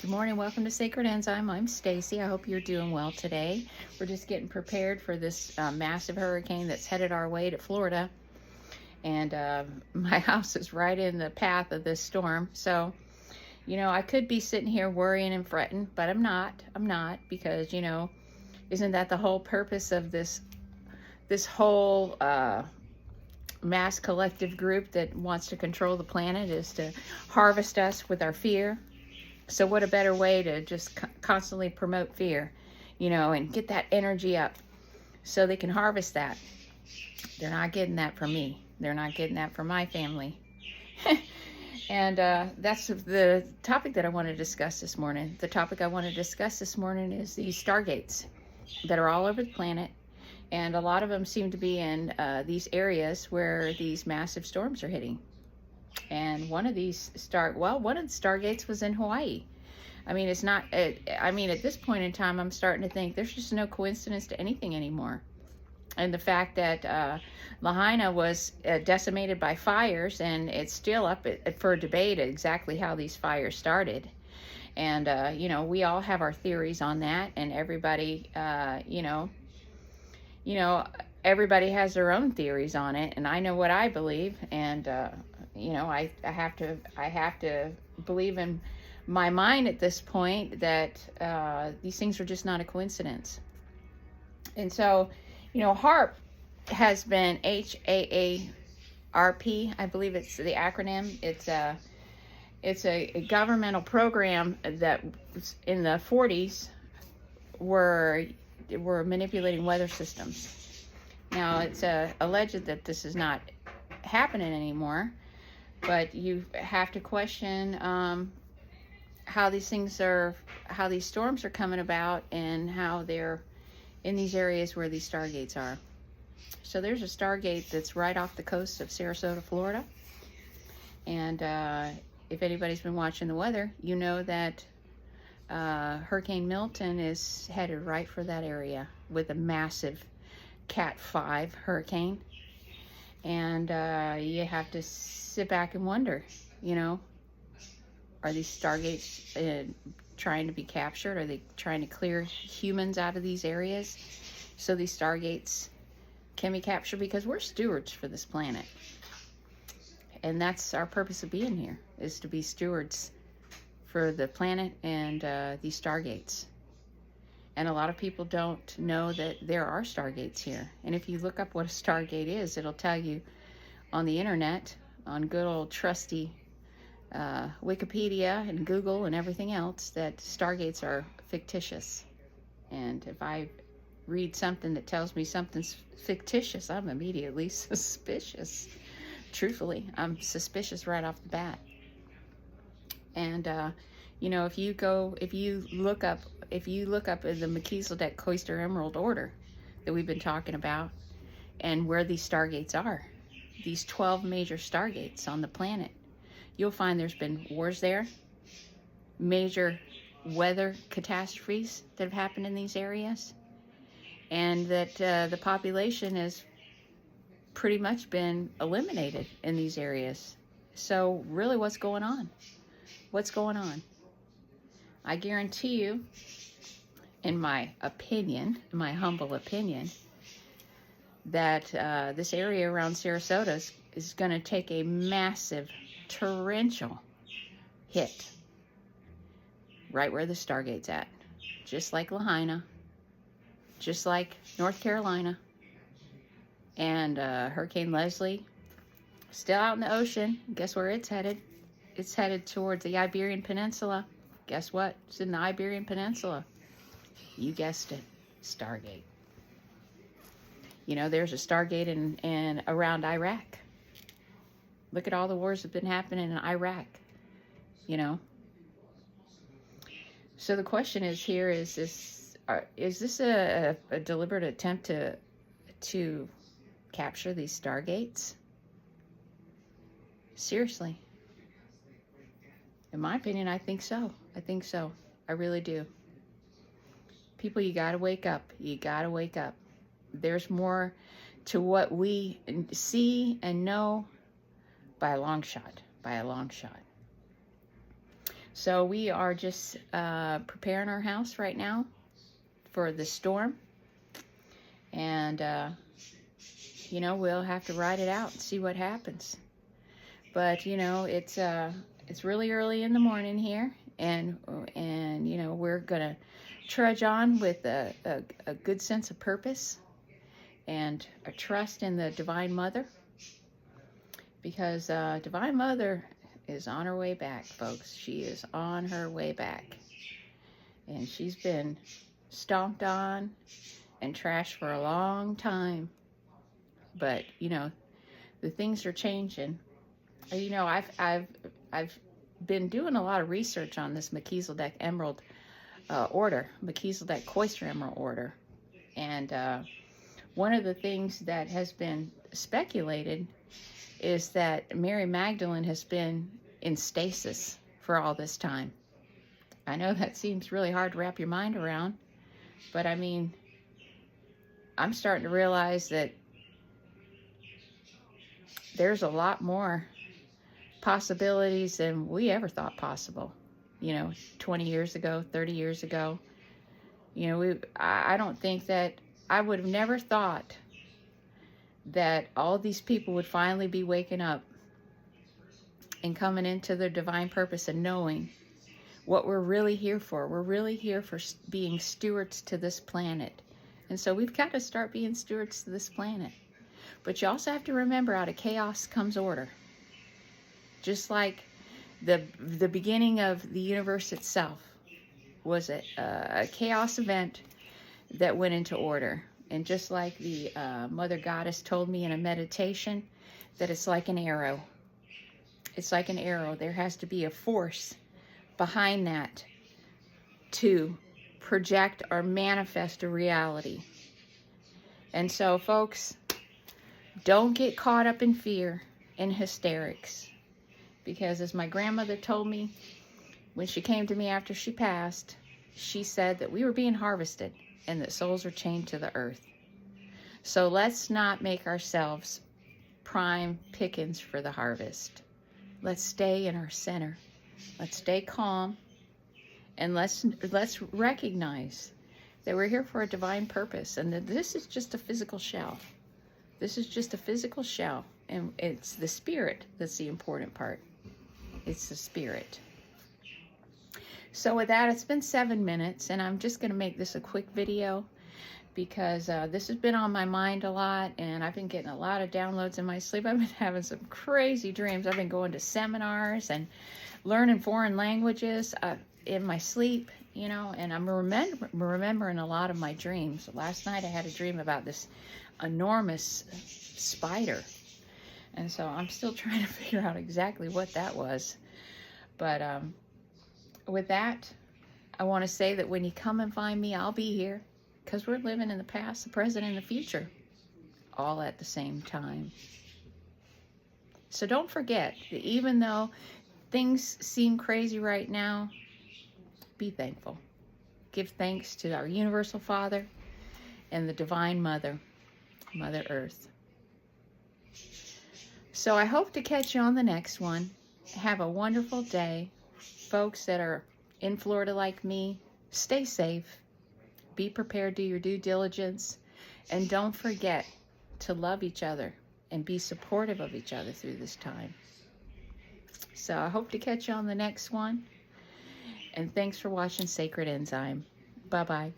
Good morning. Welcome to Sacred Enzyme. I'm Stacy. I hope you're doing well today. We're just getting prepared for this massive hurricane that's headed our way to Florida. And my house is right in the path of this storm. So, I could be sitting here worrying and fretting, but I'm not. I'm not because, isn't that the whole purpose of this whole mass collective group that wants to control the planet is to harvest us with our fear? So what a better way to just constantly promote fear, and get that energy up so they can harvest that. They're not getting that from me. They're not getting that from my family. And that's the topic that I want to discuss this morning. The topic I want to discuss this morning is these stargates that are all over the planet. And a lot of them seem to be in these areas where these massive storms are hitting. And one of the stargates was in Hawaii. I mean, it's not, at this point in time, I'm starting to think there's just no coincidence to anything anymore. And the fact that Lahaina was decimated by fires, and it's still up for debate exactly how these fires started. And, we all have our theories on that, and everybody, everybody has their own theories on it, and I know what I believe, and I have to believe in my mind at this point that these things are just not a coincidence. And so, HARP has been HAARP, I believe it's the acronym. It's a governmental program that in the 40s were manipulating weather systems. Now, it's alleged that this is not happening anymore, but you have to question how these storms are coming about and how they're in these areas where these stargates are. So there's a stargate that's right off the coast of Sarasota, Florida. And if anybody's been watching the weather, you know that Hurricane Milton is headed right for that area with a massive Cat 5 hurricane. And you have to sit back and wonder, are these stargates trying to be captured? Are they trying to clear humans out of these areas so these stargates can be captured? Because we're stewards for this planet. And that's our purpose of being here, is to be stewards for the planet and these stargates. And a lot of people don't know that there are stargates here. And if you look up what a stargate is, it'll tell you on the internet, on good old trusty Wikipedia and Google and everything else, that stargates are fictitious. And if I read something that tells me something's fictitious, I'm immediately suspicious. Truthfully, I'm suspicious right off the bat. And if you look up in the Melchizedek Cloister Emerald Order that we've been talking about, and where these stargates are, these 12 major stargates on the planet, you'll find there's been wars there, major weather catastrophes that have happened in these areas, and that the population has pretty much been eliminated in these areas. So really, what's going on? What's going on? I guarantee you, in my humble opinion, that this area around Sarasota is going to take a massive torrential hit right where the stargate's at, just like Lahaina, just like North Carolina, and Hurricane Leslie still out in the ocean. Guess where it's headed? It's headed towards the Iberian Peninsula. Guess what? It's in the Iberian Peninsula. You guessed it, Stargate. There's a Stargate in around Iraq. Look at all the wars that have been happening in Iraq. So the question is here: is this a deliberate attempt to capture these Stargates? Seriously. In my opinion, I think so. I really do. People, you gotta wake up. You gotta wake up. There's more to what we see and know by a long shot. So we are just preparing our house right now for the storm. And, you know, we'll have to ride it out and see what happens. But, you know, it's really early in the morning here. And you know, we're going to trudge on with a good sense of purpose and a trust in the Divine Mother. Because Divine Mother is on her way back, folks. She is on her way back. And she's been stomped on and trashed for a long time. But, you know, the things are changing. You know, I've been doing a lot of research on this Melchizedek Emerald order, Melchizedek Cloister Emerald order. And one of the things that has been speculated is that Mary Magdalene has been in stasis for all this time. I know that seems really hard to wrap your mind around, but I mean, I'm starting to realize that there's a lot more possibilities than we ever thought possible. You know, 20 years ago, 30 years ago. You know, I don't think that I would have never thought that all these people would finally be waking up and coming into their divine purpose and knowing what we're really here for. We're really here for being stewards to this planet. And so we've got to start being stewards to this planet. But you also have to remember, out of chaos comes order. Just like the beginning of the universe itself was a chaos event that went into order. And just like the Mother Goddess told me in a meditation, that it's like an arrow. It's like an arrow. There has to be a force behind that to project or manifest a reality. And so, folks, don't get caught up in fear and hysterics. Because as my grandmother told me when she came to me after she passed, she said that we were being harvested and that souls are chained to the earth. So let's not make ourselves prime pickings for the harvest. Let's stay in our center. Let's stay calm. And let's recognize that we're here for a divine purpose, and that this is just a physical shell. This is just a physical shell, and it's the spirit that's the important part. It's the spirit. So with that, it's been 7 minutes, and I'm just going to make this a quick video because this has been on my mind a lot, and I've been getting a lot of downloads in my sleep. I've been having some crazy dreams. I've been going to seminars and learning foreign languages in my sleep, you know, and I'm remembering a lot of my dreams. Last night I had a dream about this enormous spider, and so I'm still trying to figure out exactly what that was. But with that, I want to say that when you come and find me, I'll be here, because we're living in the past, the present, and the future, all at the same time. So don't forget that even though things seem crazy right now, be thankful. Give thanks to our Universal Father and the Divine Mother, Mother Earth. So I hope to catch you on the next one. Have a wonderful day. Folks that are in Florida like me, stay safe. Be prepared, do your due diligence, and don't forget to love each other and be supportive of each other through this time. So I hope to catch you on the next one. And thanks for watching Sacred Enzyme. Bye-bye.